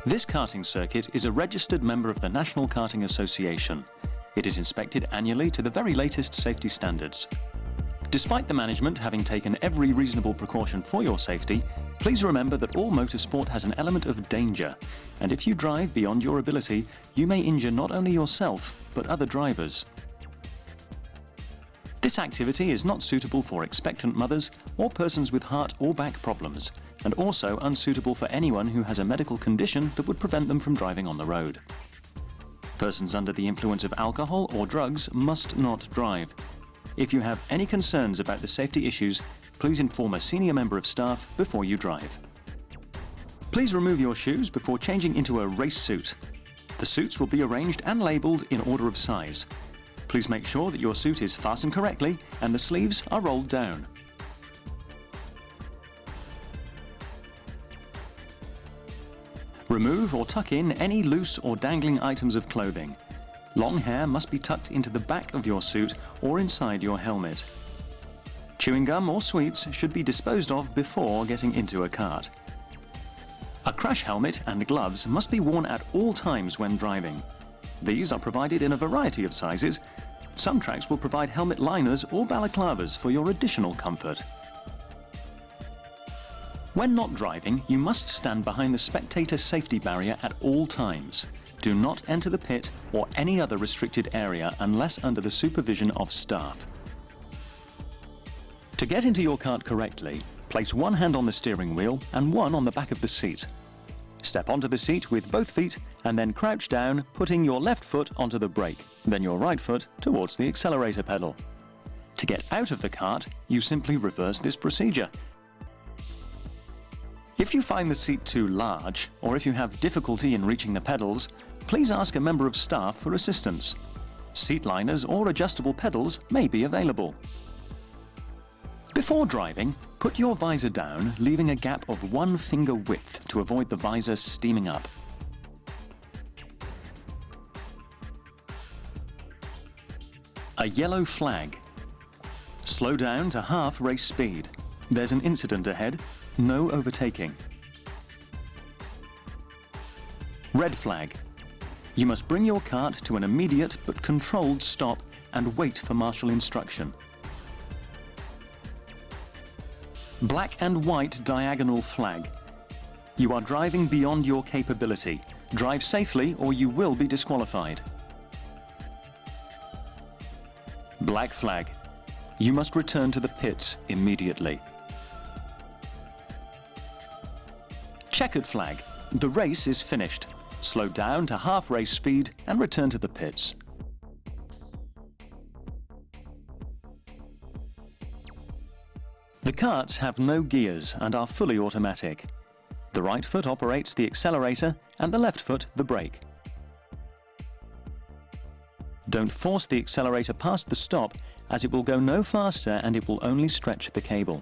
This karting circuit is a registered member of the National Karting Association. It is inspected annually to the very latest safety standards. Despite the management having taken every reasonable precaution for your safety, please remember that all motorsport has an element of danger, and if you drive beyond your ability, you may injure not only yourself, but other drivers. This activity is not suitable for expectant mothers or persons with heart or back problems, and also unsuitable for anyone who has a medical condition that would prevent them from driving on the road. Persons under the influence of alcohol or drugs must not drive. If you have any concerns about the safety issues, please inform a senior member of staff before you drive. Please remove your shoes before changing into a race suit. The suits will be arranged and labelled in order of size. Please make sure that your suit is fastened correctly and the sleeves are rolled down. Remove or tuck in any loose or dangling items of clothing. Long hair must be tucked into the back of your suit or inside your helmet. Chewing gum or sweets should be disposed of before getting into a kart. A crash helmet and gloves must be worn at all times when driving. These are provided in a variety of sizes. Some tracks will provide helmet liners or balaclavas for your additional comfort. When not driving, you must stand behind the spectator safety barrier at all times. Do not enter the pit or any other restricted area unless under the supervision of staff. To get into your kart correctly, place one hand on the steering wheel and one on the back of the seat. Step onto the seat with both feet and then crouch down, putting your left foot onto the brake, then your right foot towards the accelerator pedal. To get out of the kart, you simply reverse this procedure. If you find the seat too large, or if you have difficulty in reaching the pedals, please ask a member of staff for assistance. Seat liners or adjustable pedals may be available. Before driving, put your visor down, leaving a gap of 1 finger width to avoid the visor steaming up. A yellow flag. Slow down to half race speed. There's an incident ahead. No overtaking. Red flag. You must bring your kart to an immediate but controlled stop and wait for marshal instruction. Black and white diagonal flag. You are driving beyond your capability. Drive safely or you will be disqualified. Black flag. You must return to the pits immediately. Checkered flag. The race is finished. Slow down to half race speed and return to the pits. The karts have no gears and are fully automatic. The right foot operates the accelerator and the left foot the brake. Don't force the accelerator past the stop, as it will go no faster and it will only stretch the cable.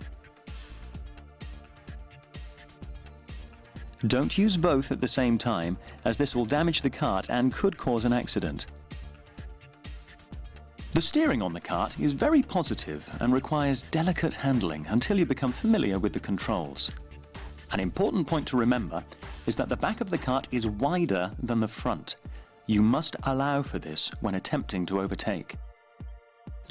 Don't use both at the same time, as this will damage the kart and could cause an accident. The steering on the kart is very positive and requires delicate handling until you become familiar with the controls. An important point to remember is that the back of the kart is wider than the front. You must allow for this when attempting to overtake.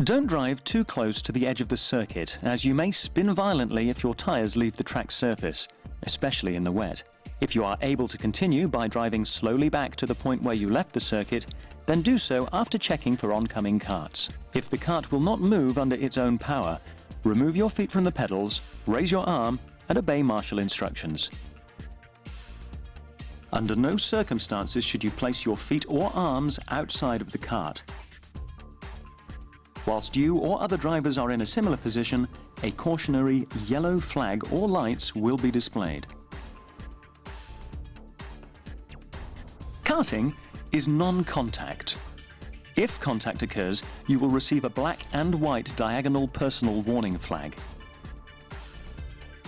Don't drive too close to the edge of the circuit, as you may spin violently if your tyres leave the track surface, especially in the wet. If you are able to continue by driving slowly back to the point where you left the circuit, then do so after checking for oncoming karts. If the kart will not move under its own power, remove your feet from the pedals, raise your arm, and obey marshal instructions. Under no circumstances should you place your feet or arms outside of the kart. Whilst you or other drivers are in a similar position, a cautionary yellow flag or lights will be displayed. Karting is non-contact. If contact occurs, you will receive a black and white diagonal personal warning flag.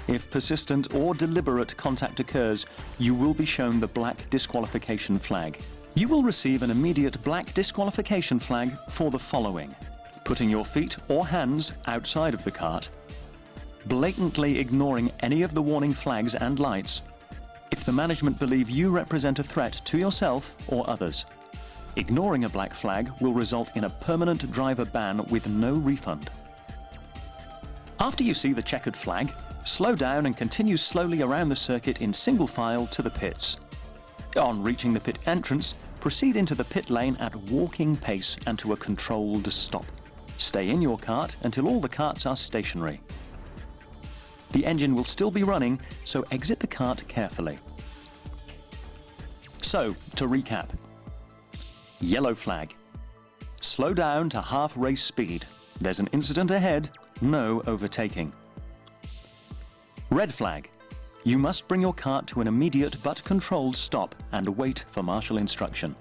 If persistent or deliberate contact occurs, you will be shown the black disqualification flag. You will receive an immediate black disqualification flag for the following: putting your feet or hands outside of the kart, blatantly ignoring any of the warning flags and lights, if the management believe you represent a threat to yourself or others. Ignoring a black flag will result in a permanent driver ban with no refund. After you see the checkered flag, slow down and continue slowly around the circuit in single file to the pits. On reaching the pit entrance, proceed into the pit lane at walking pace and to a controlled stop. Stay in your kart until all the karts are stationary. The engine will still be running, so exit the kart carefully. So, to recap. Yellow flag. Slow down to half race speed. There's an incident ahead, no overtaking. Red flag. You must bring your kart to an immediate but controlled stop and wait for marshal instruction.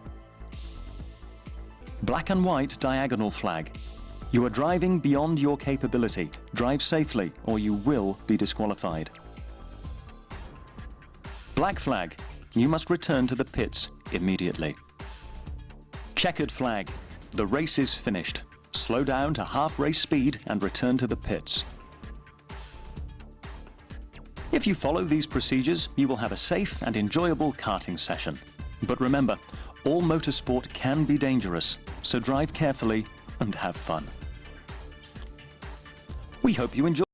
Black and white diagonal flag. You are driving beyond your capability. Drive safely or you will be disqualified. Black flag. You must return to the pits immediately. Checkered flag. The race is finished. Slow down to half race speed and return to the pits. If you follow these procedures, you will have a safe and enjoyable karting session. But remember, all motorsport can be dangerous, so drive carefully and have fun. We hope you enjoy